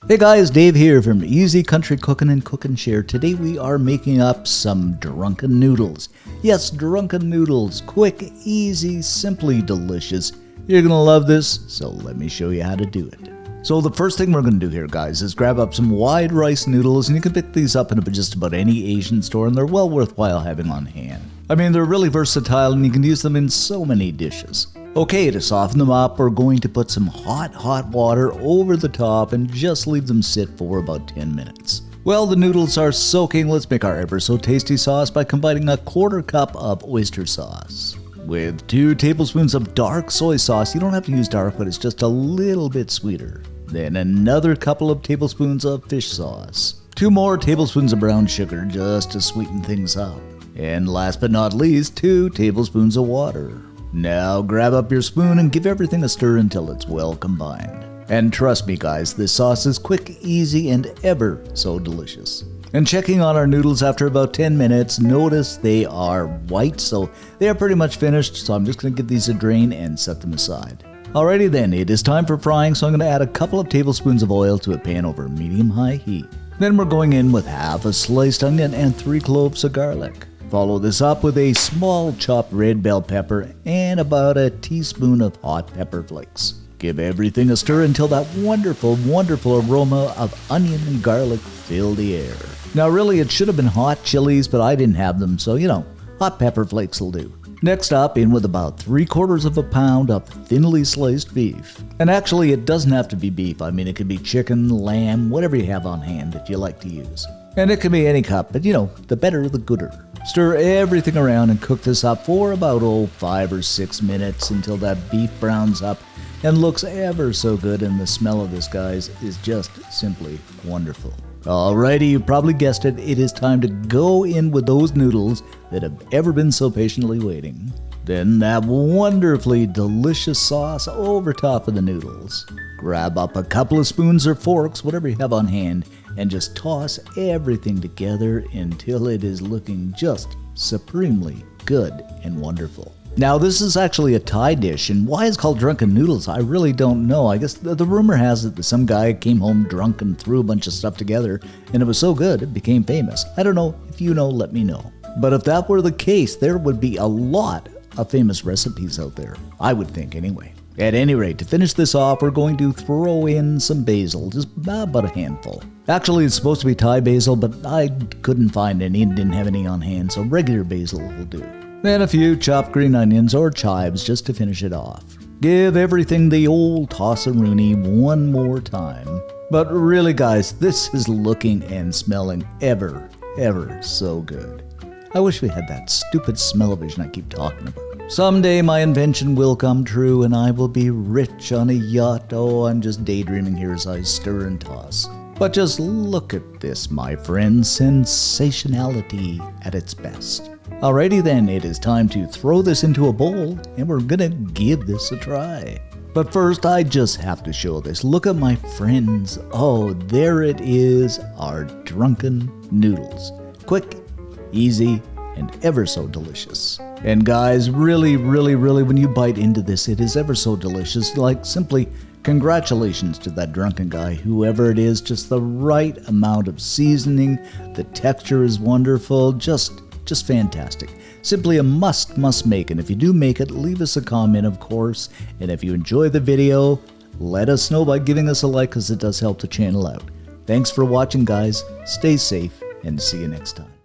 Hey guys, Dave here from Easy Country Cooking and Cook and Share. Today we are making up some drunken noodles. Yes, drunken noodles. Quick, easy, simply delicious. You're gonna love this, so let me show you how to do it. So the first thing we're gonna do here, guys, is grab up some wide rice noodles, and you can pick these up in just about any Asian store, and they're well worthwhile having on hand. I mean, they're really versatile, and you can use them in so many dishes. Okay, to soften them up, we're going to put some hot water over the top and just leave them sit for about 10 minutes. Well, the noodles are soaking. Let's make our ever so tasty sauce by combining a quarter cup of oyster sauce with 2 tablespoons of dark soy sauce. You don't have to use dark, but it's just a little bit sweeter. Then another couple of tablespoons of fish sauce. 2 more tablespoons of brown sugar just to sweeten things up. And last but not least, 2 tablespoons of water. Now grab up your spoon and give everything a stir until it's well combined. And trust me guys, this sauce is quick, easy, and ever so delicious. And checking on our noodles after about 10 minutes, notice they are white, so they are pretty much finished, so I'm just going to give these a drain and set them aside. Alrighty then, it is time for frying, so I'm going to add a couple of tablespoons of oil to a pan over medium-high heat. Then we're going in with half a sliced onion and 3 cloves of garlic. Follow this up with a small chopped red bell pepper and about a teaspoon of hot pepper flakes. Give everything a stir until that wonderful aroma of onion and garlic fill the air. Now really it should have been hot chilies, but I didn't have them, so hot pepper flakes will do. Next up, in with about 3/4 of a pound of thinly sliced beef. And actually it doesn't have to be beef. I mean, it could be chicken, lamb, whatever you have on hand that you like to use. And it can be any cut, but the better the gooder. Stir everything around and cook this up for about 5 or 6 minutes until that beef browns up and looks ever so good, and the smell of this, guys, is just simply wonderful. Alrighty, you probably guessed it, it is time to go in with those noodles that have ever been so patiently waiting. Then that wonderfully delicious sauce over top of the noodles. Grab up a couple of spoons or forks, whatever you have on hand, and just toss everything together until it is looking just supremely good and wonderful. Now this is actually a Thai dish, and why it's called drunken noodles, I really don't know. I guess the rumor has it that some guy came home drunk and threw a bunch of stuff together, and it was so good it became famous. I don't know. If you know, let me know. But if that were the case, there would be a lot of famous recipes out there, I would think anyway. At any rate, to finish this off, we're going to throw in some basil, just about a handful. Actually, it's supposed to be Thai basil, but I couldn't find any and didn't have any on hand, so regular basil will do. Then a few chopped green onions or chives just to finish it off. Give everything the old toss-a-rooney one more time. But really, guys, this is looking and smelling ever so good. I wish we had that stupid smell-o-vision I keep talking about. Someday my invention will come true and I will be rich on a yacht. Oh, I'm just daydreaming here as I stir and toss. But just look at this, my friends. Sensationality at its best. Alrighty then, it is time to throw this into a bowl and we're gonna give this a try. But first, I just have to show this. Look at my friends. Oh, there it is, our drunken noodles. Quick, easy, and ever so delicious. And guys, really, when you bite into this, it is ever so delicious. Like, simply, congratulations to that drunken guy, whoever it is. Just the right amount of seasoning. The texture is wonderful. Just fantastic. Simply a must make. And if you do make it, leave us a comment, of course. And if you enjoy the video, let us know by giving us a like, because it does help the channel out. Thanks for watching, guys. Stay safe, and see you next time.